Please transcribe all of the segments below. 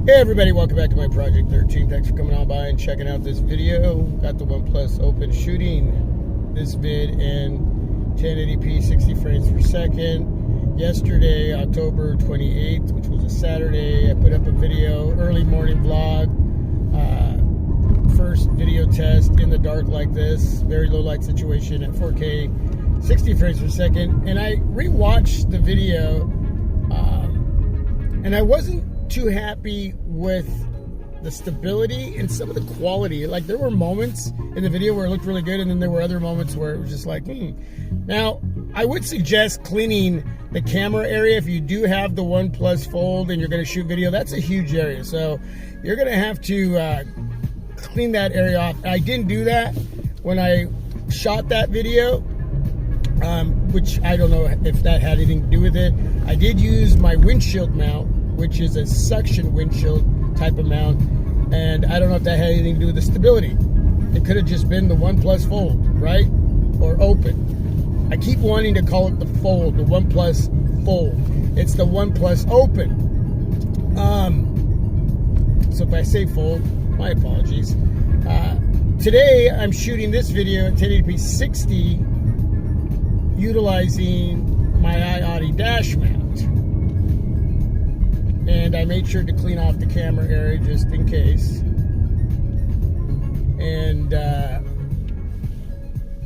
Hey everybody, welcome back to my Project 13. Thanks for coming on by and checking out this video. Got the OnePlus Open shooting this vid in 1080p 60 frames per second. Yesterday, October 28th, which was a Saturday, I put up a video, early morning vlog. First video test in the dark like this, very low light situation at 4K 60 frames per second. And I rewatched the video and I wasn't too happy with the stability and some of the quality. Like, there were moments in the video where it looked really good, and then there were other moments where it was just like, Now, I would suggest cleaning the camera area. If you do have the OnePlus Fold and you're going to shoot video, that's a huge area. So you're going to have to clean that area off. I didn't do that when I shot that video, which I don't know if that had anything to do with it. I did use my windshield mount, which is a suction windshield type of mount, and I don't know if that had anything to do with the stability. It could have just been the OnePlus Fold, right? Or Open. I keep wanting to call it the Fold, the OnePlus Fold. It's the OnePlus Open. So if I say Fold, my apologies. Today I'm shooting this video at 1080p 60 utilizing my iAudi dash mount. And I made sure to clean off the camera area just in case. And I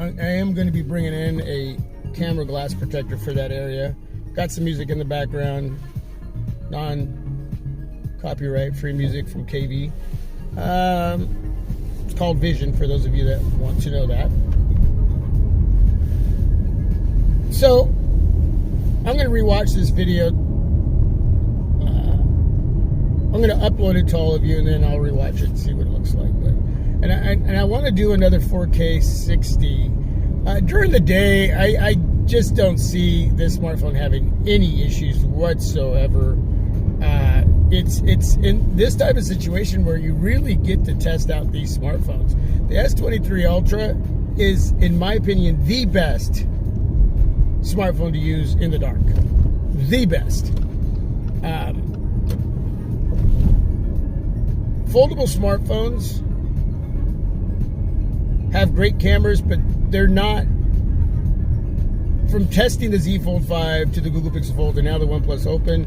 am going to be bringing in a camera glass protector for that area. Got some music in the background, non-copyright free music from KV. It's called Vision, for those of you that want to know that. So I'm going to rewatch this video. I'm going to upload it to all of you, and then I'll rewatch it and see what it looks like. But I want to do another 4K 60. During the day, I just don't see this smartphone having any issues whatsoever. It's in this type of situation where you really get to test out these smartphones. The S23 Ultra is, in my opinion, the best smartphone to use in the dark. The best. Foldable smartphones have great cameras, but they're not. From testing the Z Fold 5 to the Google Pixel Fold and now the OnePlus Open,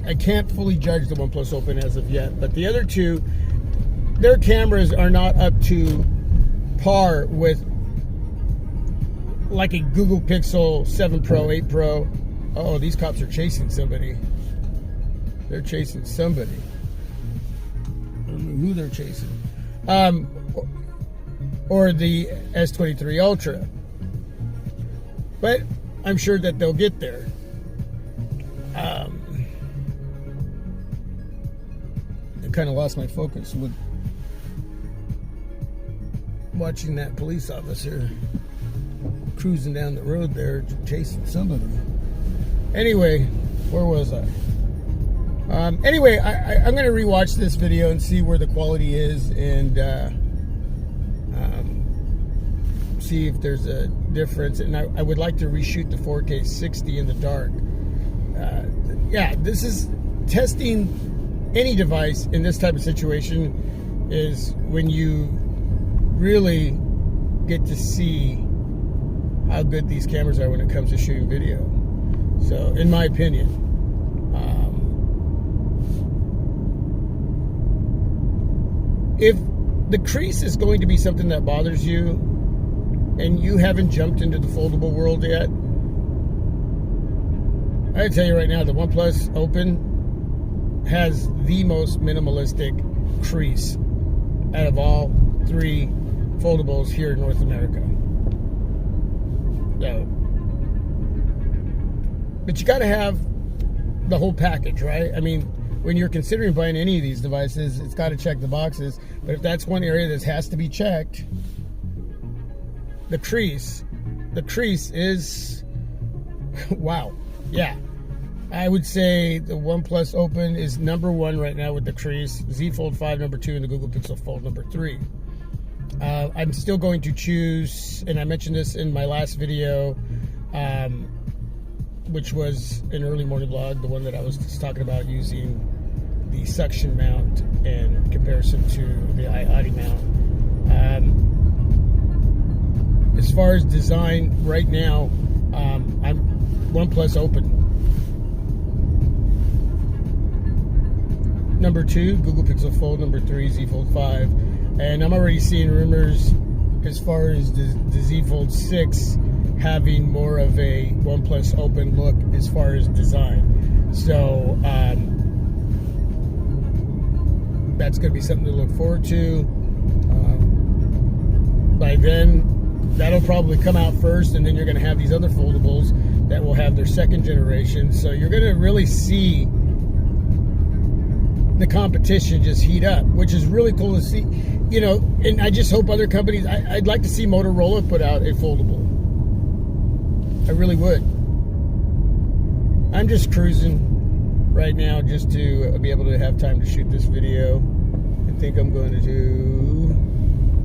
I can't fully judge the OnePlus Open as of yet. But the other two, their cameras are not up to par with like a Google Pixel 7 Pro, 8 Pro. Oh, these cops are chasing somebody. They're chasing somebody. I don't know who they're chasing. Or the S23 Ultra. But I'm sure that they'll get there. I kind of lost my focus with watching that police officer cruising down the road there, chasing somebody. Anyway, where was I? Anyway, I'm going to rewatch this video and see where the quality is, and see if there's a difference. And I would like to reshoot the 4K 60 in the dark. Yeah, this is testing any device in this type of situation is when you really get to see how good these cameras are when it comes to shooting video. So, in my opinion, if the crease is going to be something that bothers you and you haven't jumped into the foldable world yet, I tell you right now, the OnePlus Open has the most minimalistic crease out of all three foldables here in North America. So, but you got to have the whole package, right? I mean, when you're considering buying any of these devices, it's got to check the boxes. But if that's one area that has to be checked, the crease is, wow. Yeah. I would say the OnePlus Open is number one right now with the crease. Z Fold 5 number 2, and the Google Pixel Fold number 3. I'm still going to choose, and I mentioned this in my last video, which was an early morning vlog, the one that I was just talking about using the suction mount in comparison to the iAudi mount. As far as design right now, I'm OnePlus Open. Number 2, Google Pixel Fold. Number 3, Z Fold 5. And I'm already seeing rumors as far as the Z Fold 6 having more of a OnePlus Open look as far as design. So that's going to be something to look forward to. By then, that'll probably come out first, and then you're going to have these other foldables that will have their second generation. So you're going to really see the competition just heat up, which is really cool to see. You know, and I just hope other companies, I'd like to see Motorola put out a foldable. I really would. I'm just cruising right now just to be able to have time to shoot this video. I think I'm going to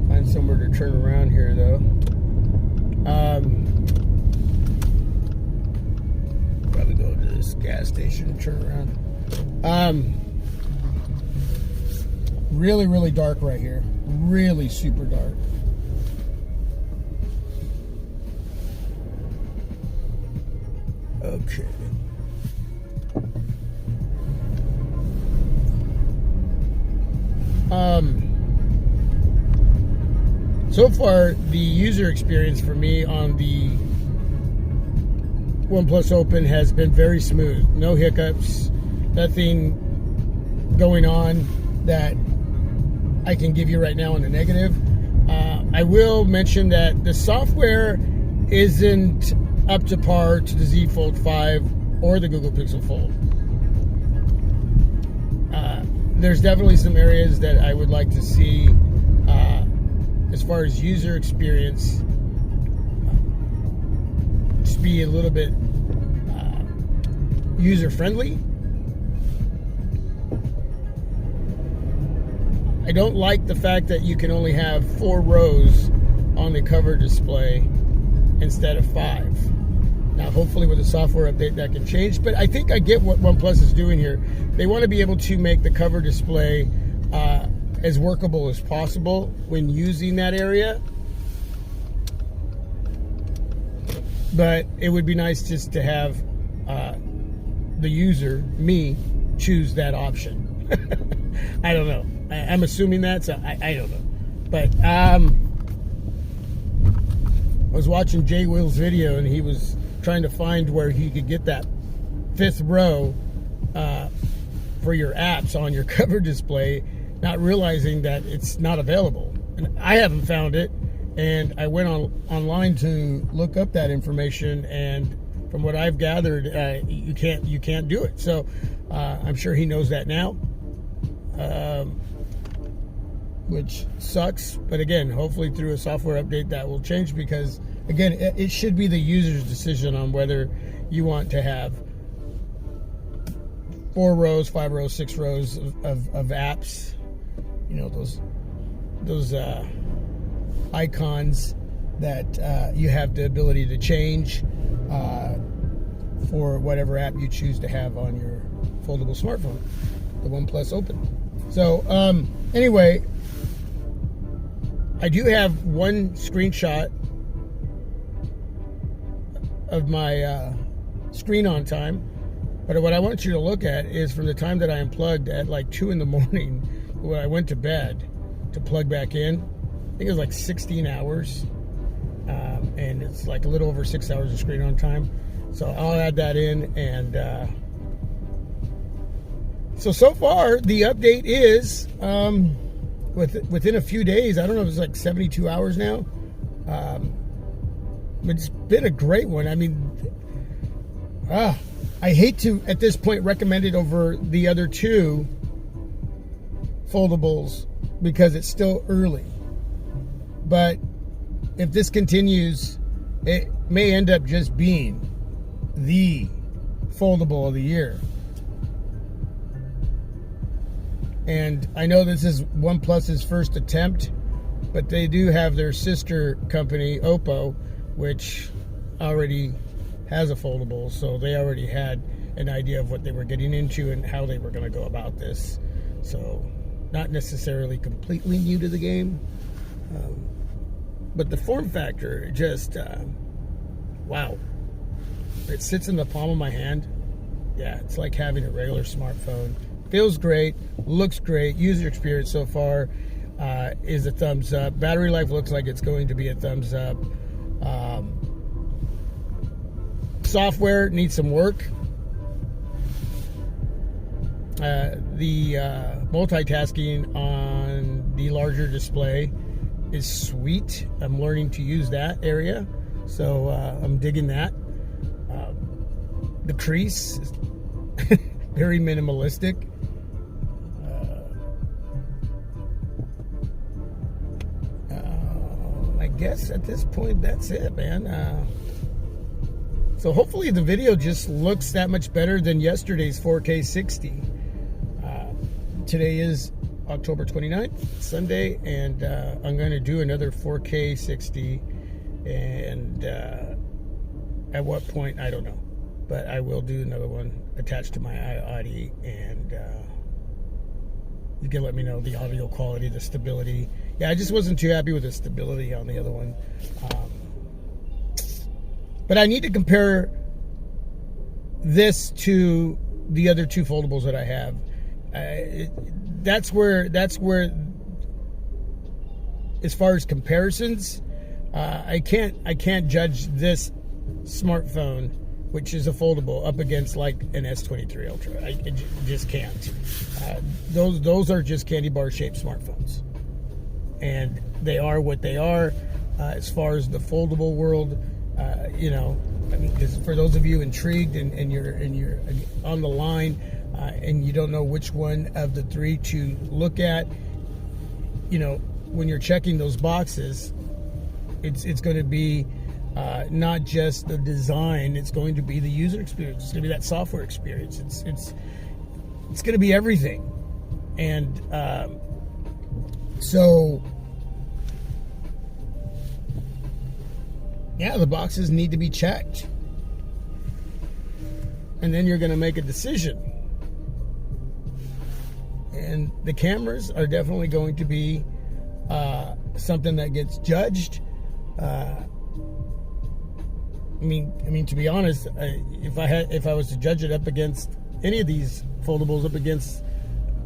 find somewhere to turn around here though. Probably go to this gas station and turn around. Really, really dark right here. Really super dark. Okay. So far, the user experience for me on the OnePlus Open has been very smooth. No hiccups, nothing going on that I can give you right now in the negative. I will mention that the software isn't up to par to the Z Fold 5 or the Google Pixel Fold. There's definitely some areas that I would like to see as far as user experience just be a little bit user friendly. I don't like the fact that you can only have 4 rows on the cover display instead of 5. Now, hopefully with a software update that can change, but I think I get what OnePlus is doing here. They want to be able to make the cover display as workable as possible when using that area. But it would be nice just to have the user, me, choose that option. I don't know. I'm assuming that, so I don't know. But I was watching Jay Will's video, and he was trying to find where he could get that 5th row for your apps on your cover display, not realizing that it's not available. And I haven't found it, and I went online to look up that information, and from what I've gathered, you can't do it. So I'm sure he knows that now. Which sucks, but again, hopefully through a software update that will change, because again, it should be the user's decision on whether you want to have 4 rows, 5 rows, 6 rows of apps, you know, those icons that you have the ability to change for whatever app you choose to have on your foldable smartphone, the OnePlus Open. So anyway, I do have one screenshot of my screen on time, but what I want you to look at is from the time that I unplugged at like 2 in the morning when I went to bed to plug back in. I think it was like 16 hours, and it's like a little over 6 hours of screen on time. So I'll add that in, and so far the update is within a few days. I don't know if it's like 72 hours now. It's been a great one. I mean, I hate to at this point recommend it over the other 2 foldables because it's still early. But if this continues, it may end up just being the foldable of the year. And I know this is OnePlus's first attempt, but they do have their sister company, Oppo, which already has a foldable, so they already had an idea of what they were getting into and how they were going to go about this. So not necessarily completely new to the game, but the form factor just wow. It sits in the palm of my hand. Yeah, it's like having a regular smartphone. Feels great, looks great. User experience so far is a thumbs up. Battery life looks like it's going to be a thumbs up. Software needs some work. The multitasking on the larger display is sweet. I'm learning to use that area, so I'm digging that. The crease is very minimalistic. I guess at this point that's it, man. So hopefully the video just looks that much better than yesterday's 4K 60. Today is October 29th, Sunday, and I'm going to do another 4K 60, and at what point, I don't know, but I will do another one attached to my iAudi, and you can let me know the audio quality, the stability. Yeah, I just wasn't too happy with the stability on the other one. But I need to compare this to the other two foldables that I have. That's where, as far as comparisons, I can't judge this smartphone, which is a foldable, up against like an S23 Ultra. I just can't. Those are just candy bar shaped smartphones, and they are what they are. As far as the foldable world, you know, I mean, because for those of you intrigued and you're on the line, and you don't know which one of the three to look at, you know, when you're checking those boxes, it's going to be not just the design, it's going to be the user experience, it's going to be that software experience, it's going to be everything. And so yeah, the boxes need to be checked, and then you're going to make a decision. And the cameras are definitely going to be something that gets judged. I mean, to be honest, if I was to judge it up against any of these foldables, up against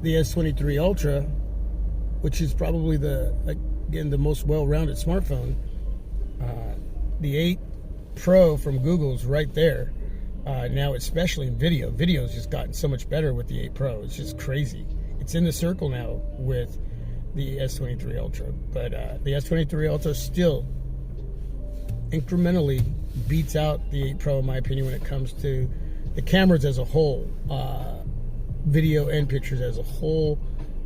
the S23 Ultra, which is probably the most well-rounded smartphone, the 8 Pro from Google's right there. Now, especially in video, video's just gotten so much better with the 8 Pro. It's just crazy. It's in the circle now with the S23 Ultra, but the S23 Ultra still incrementally beats out the 8 Pro in my opinion when it comes to the cameras as a whole, video and pictures as a whole.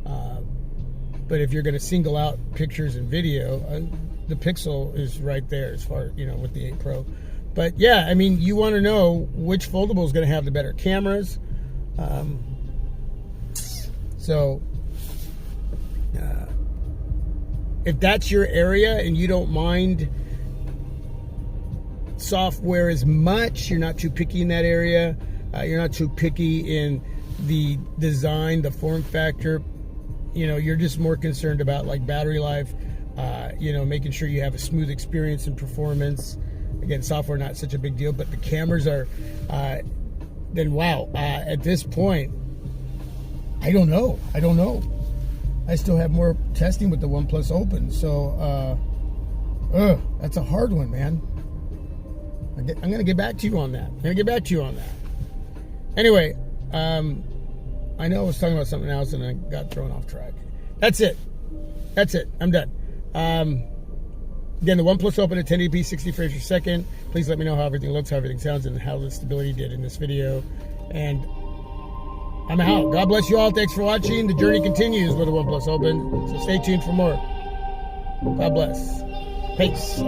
But if you're going to single out pictures and video, the Pixel is right there as far, you know, with the 8 Pro. But yeah, I mean, you want to know which foldable is going to have the better cameras. So if that's your area and you don't mind software as much, you're not too picky in that area, you're not too picky in the design, the form factor, you know, you're just more concerned about like battery life, you know, making sure you have a smooth experience and performance. Again, software not such a big deal, but the cameras are, then wow, at this point, I don't know. I still have more testing with the OnePlus Open, so that's a hard one, man. I'm gonna get back to you on that. Anyway, I know I was talking about something else and I got thrown off track. That's it. I'm done. Again, the OnePlus Open at 1080p, 60 frames per second. Please let me know how everything looks, how everything sounds, and how the stability did in this video. And I'm out. God bless you all. Thanks for watching. The journey continues with the OnePlus Open, so stay tuned for more. God bless. Peace.